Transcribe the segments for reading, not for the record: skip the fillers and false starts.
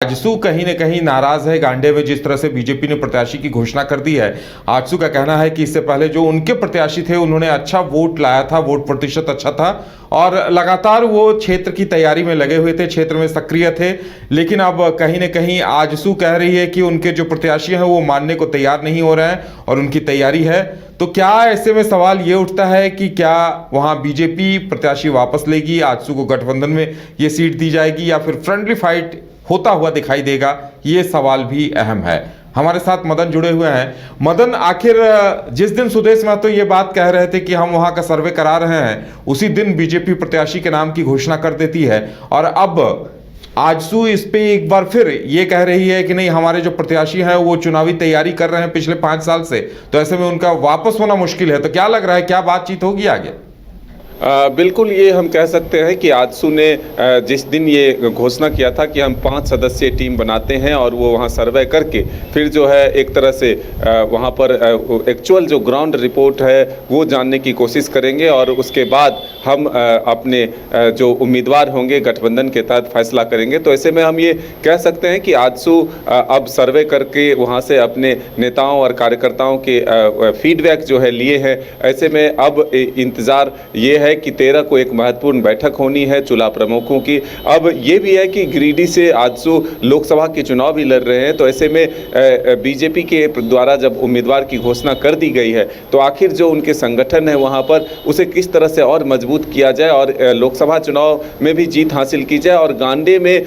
आजसू कहीं न कहीं नाराज है गांडे में जिस तरह से बीजेपी ने प्रत्याशी की घोषणा कर दी है। आजसू का कहना है कि इससे पहले जो उनके प्रत्याशी थे उन्होंने अच्छा वोट लाया था, वोट प्रतिशत अच्छा था और लगातार वो क्षेत्र की तैयारी में लगे हुए थे, क्षेत्र में सक्रिय थे। लेकिन अब कहीं न कहीं आजसू कह रही है कि उनके जो प्रत्याशी हैं वो मानने को तैयार नहीं हो रहे हैं और उनकी तैयारी है। तो क्या ऐसे में सवाल ये उठता है कि क्या वहां बीजेपी प्रत्याशी वापस लेगी, आजसू को गठबंधन में ये सीट दी जाएगी या फिर फ्रेंडली फाइट होता हुआ दिखाई देगा? ये सवाल भी अहम है। हमारे साथ मदन जुड़े हुए हैं। मदन, आखिर जिस दिन सुदेश महतो ये बात कह रहे थे कि हम वहां का सर्वे करा रहे हैं, उसी दिन बीजेपी प्रत्याशी के नाम की घोषणा कर देती है और अब आजसू इस पे एक बार फिर ये कह रही है कि नहीं, हमारे जो प्रत्याशी हैं वो चुनावी तैयारी कर रहे हैं पिछले 5 साल से, तो ऐसे में उनका वापस होना मुश्किल है। तो क्या लग रहा है, क्या बातचीत होगी आगे? बिल्कुल, ये हम कह सकते हैं कि आजसू ने जिस दिन ये घोषणा किया था कि हम 5 सदस्यीय टीम बनाते हैं और वो वहाँ सर्वे करके फिर जो है एक तरह से वहाँ पर एक्चुअल जो ग्राउंड रिपोर्ट है वो जानने की कोशिश करेंगे और उसके बाद हम अपने जो उम्मीदवार होंगे गठबंधन के तहत फैसला करेंगे। तो ऐसे में हम ये कह सकते हैं कि आजसू अब सर्वे करके वहाँ से अपने नेताओं और कार्यकर्ताओं के फीडबैक जो है लिए हैं। ऐसे में अब इंतज़ार ये है कि 13 को एक महत्वपूर्ण बैठक होनी है चुनाव प्रमुखों की। अब ये भी है कि गिरिडीह से आजसू लोकसभा के चुनाव भी लड़ रहे हैं। तो ऐसे में बीजेपी के द्वारा जब उम्मीदवार की घोषणा कर दी गई है तो आखिर जो उनके संगठन है वहाँ पर उसे किस तरह से और मजबूत किया जाए और लोकसभा चुनाव में भी जीत हासिल की जाए और गांडे में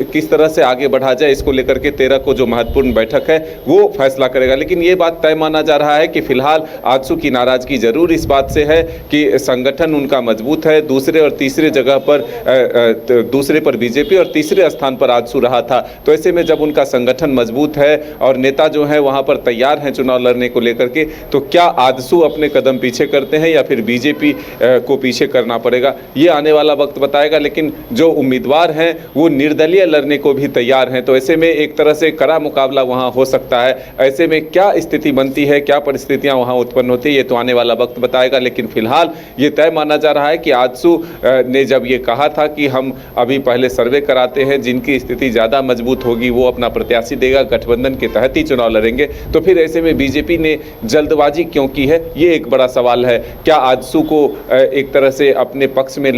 किस तरह से आगे बढ़ा जाए, इसको लेकर के 13 को जो महत्वपूर्ण बैठक है वो फैसला करेगा। लेकिन ये बात तय माना जा रहा है कि फिलहाल आजसू की नाराजगी जरूर इस बात से है कि संगठन उनका मजबूत है। दूसरे और तीसरे जगह पर दूसरे पर बीजेपी और तीसरे स्थान पर आजसू रहा था। तो ऐसे में जब उनका संगठन मजबूत है और नेता जो है वहां पर तैयार हैं चुनाव लड़ने को लेकर के, तो क्या आजसू अपने कदम पीछे करते हैं या फिर बीजेपी को पीछे करना पड़ेगा, ये आने वाला वक्त बताएगा। लेकिन जो उम्मीदवार हैं वो निर्दलीय लड़ने को भी तैयार हैं। तो ऐसे में एक तरह से कड़ा मुकाबला वहां हो सकता है। ऐसे में क्या स्थिति बनती है, क्या परिस्थितियां वहां उत्पन्न होती है, ये तो आने वाला वक्त बताएगा। लेकिन फिलहाल ये तय माना जा रहा है कि आजसू ने जब ये कहा था कि हम अभी पहले सर्वे कराते हैं, जिनकी स्थिति ज़्यादा मजबूत होगी वो अपना प्रत्याशी देगा, गठबंधन के तहत ही चुनाव लड़ेंगे। तो फिर ऐसे में बीजेपी ने जल्दबाजी क्यों की है, ये एक बड़ा सवाल है। क्या आजसू को एक तरह से अपने पक्ष में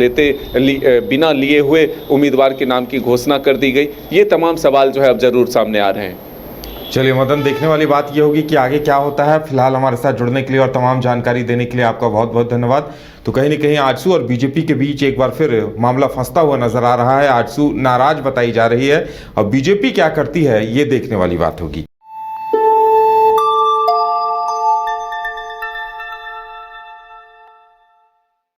बिना लिए हुए उम्मीदवार के नाम की घोषणा कर दी गई, ये तमाम सवाल जो है अब जरूर सामने आ रहे हैं। चलिए मदन, देखने वाली बात ये होगी कि आगे क्या होता है। फिलहाल हमारे साथ जुड़ने के लिए और तमाम जानकारी देने के लिए आपका बहुत बहुत धन्यवाद। तो कहीं न कहीं आजसू और बीजेपी के बीच एक बार फिर मामला फंसता हुआ नजर आ रहा है। आजसू नाराज बताई जा रही है, अब बीजेपी क्या करती है ये देखने वाली बात होगी।